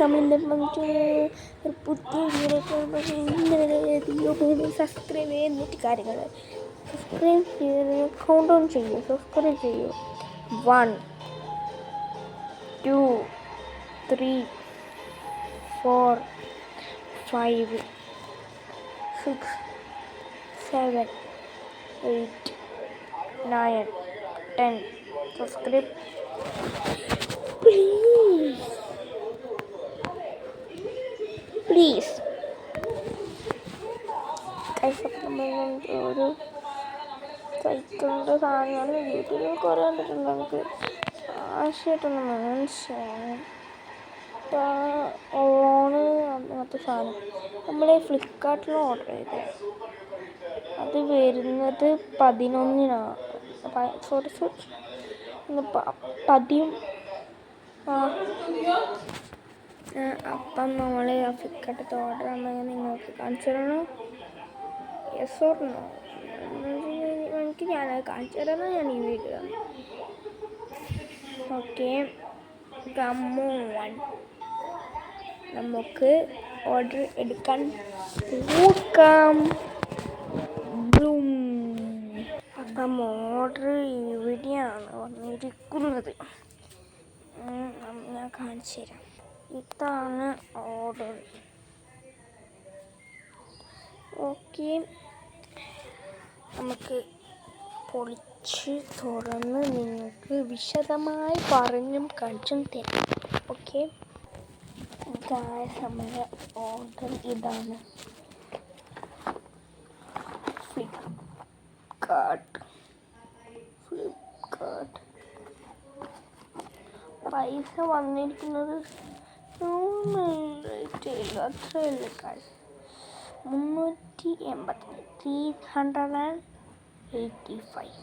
നമ്മൾ ഒരു പുതിയ വീഡിയോ സബ്സ്ക്രൈബ് ചെയ്യുന്നിട്ട് കാര്യങ്ങൾ സബ്സ്ക്രൈബ് ചെയ്ത് കൗണ്ട് ഡൗൺ ചെയ്യൂ. സബ്സ്ക്രൈബ് ചെയ്യൂ. 1 2 3 4 5 6 7 8 9 10 സബ്സ്ക്രൈബ് പ്ലീസ്. ഒരു സൈക്കിളിൻ്റെ സാധനങ്ങൾ യൂട്യൂബിൽ കുറേ കണ്ടിട്ടുണ്ട്. നമുക്ക് ആവശ്യമായിട്ടൊന്ന് മനസ്സിലാവും. ഓണ് അങ്ങനത്തെ സാധനം നമ്മൾ ഫ്ലിപ്കാർട്ടിൽ ഓർഡർ ചെയ്തത്. അത് വരുന്നത് 11-നാണ്. സോറി 10. അപ്പം നമ്മൾ ഫ്ലിപ്കാർട്ടിൽ ഓർഡർ ആണെങ്കിൽ നിങ്ങൾക്ക് കാണിച്ചു തരണോ? Yes or no? എനിക്ക് ഞാനത് കാണിച്ചു തരാമെന്ന് ഞാൻ ഈ വീഡിയോ തന്നെ. ഓക്കെ, കമ്മോൺ, നമുക്ക് ഓർഡർ എടുക്കാൻ നോക്കാം. അപ്പം ഓർഡർ ഇവിടെയാണ് വന്നിരിക്കുന്നത്. ഞാൻ കാണിച്ചു തരാം. ഇതാണ് ഓർഡർ. ഓക്കെ, നമുക്ക് പൊളിച്ച് തുറന്ന് നിങ്ങൾക്ക് വിശദമായി പറഞ്ഞും കാണിച്ചും തരാം. ഓക്കെ, നമ്മുടെ ഓർഡർ ഇതാണ്. ഫ്ലിപ്കാർട്ട് പൈസ വന്നിരിക്കുന്നത് അത്രയല്ല കാശ്, 385.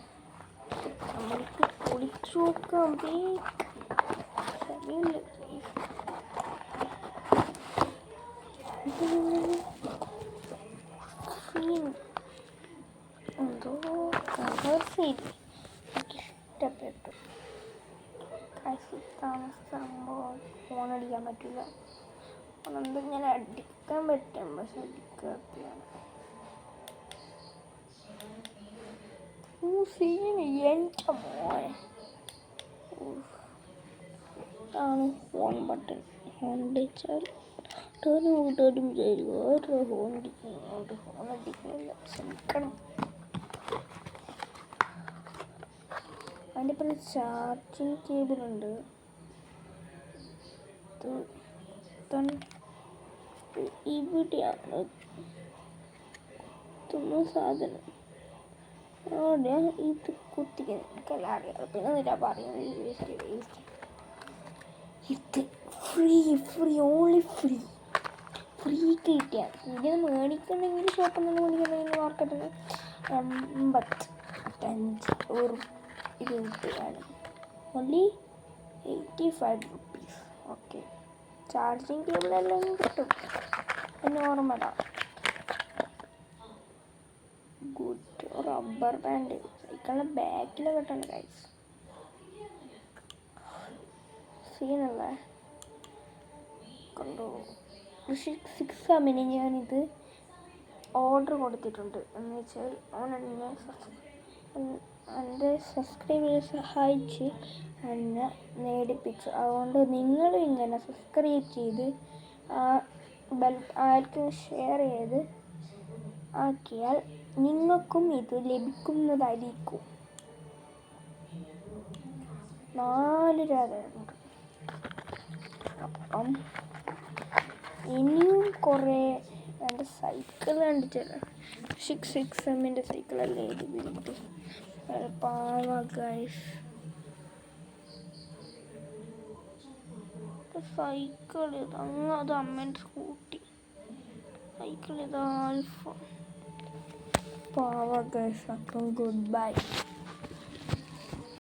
നമ്മൾക്ക് പൊളിച്ചു നോക്കാം. എന്തോ കളർ ശരി ഇഷ്ടപ്പെട്ടു. ഇതാണ് സംഭവം. ഫോണടിക്കാൻ പറ്റില്ല. ഫോണെന്തും ഞാൻ അടിക്കാൻ പറ്റും, പക്ഷെ അടിക്കാത്തതാണ്. എൻ്റെ മോനെ, ഇതാണ് ഫോൺ ബട്ടൺ. ഫോൺ അടിച്ചാൽ ടേണും ചെയ്യും. ഓരോ ഫോൺ അടിക്കുന്നുണ്ട്. ഫോൺ അടിക്കുന്നില്ല, ശ്രമിക്കണം. അതിൻ്റെ ഇപ്പം ചാർജിങ് കേബിളുണ്ട്. ഇവിടെയാണ് സാധനം. ഇത് കുത്തിക്കാൻ അറിയാം. പിന്നെ എന്താ പറയുന്നത്? ഇത് ഓൺലി ഫ്രീ കിട്ടിയാണ്. ഇങ്ങനെ മേടിക്കണമെങ്കിൽ ഷോപ്പിൽ നിന്ന് മേടിക്കണമെങ്കിൽ മാർക്കറ്റിൽ 85 രൂപയാണ്. Only 85 rupees. ഓക്കെ, ചാർജിങ് കേബിളെല്ലാം കിട്ടും. നോർമലാണ്. ഗുഡ് റബ്ബർ ബാൻഡ് സൈക്കിളിൻ്റെ ബാക്കിൽ കിട്ടണം ഗൈസ്. സീനല്ലേ കണ്ടോ? 6 ഞാനിത് ഓർഡർ കൊടുത്തിട്ടുണ്ട്. എന്ന് വെച്ചാൽ എൻ്റെ സബ്സ്ക്രൈബ് സഹായിച്ച് എന്നെ നേടിപ്പിച്ചു. അതുകൊണ്ട് നിങ്ങളും ഇങ്ങനെ സബ്സ്ക്രൈബ് ചെയ്ത് ആർക്കും ഷെയർ ചെയ്ത് ആക്കിയാൽ നിങ്ങൾക്കും ഇത് ലഭിക്കുന്നതായിരിക്കും. 4 രൂപയുണ്ട്. അപ്പം ഇനിയും കുറേ എൻ്റെ സൈക്കിൾ കണ്ടിട്ടില്ല. 6 സൈക്കിളല്ലേ ഇത് വീട്ട്. പാവ ഗൈസ്, സൈക്കിൾ ഇത്. അത് അമ്മേൻ്റെ സ്കൂട്ടി. സൈക്കിൾ ഇത് ആൽഫ. പാവ ഗൈസ്. അപ്പം ഗുഡ് ബൈ.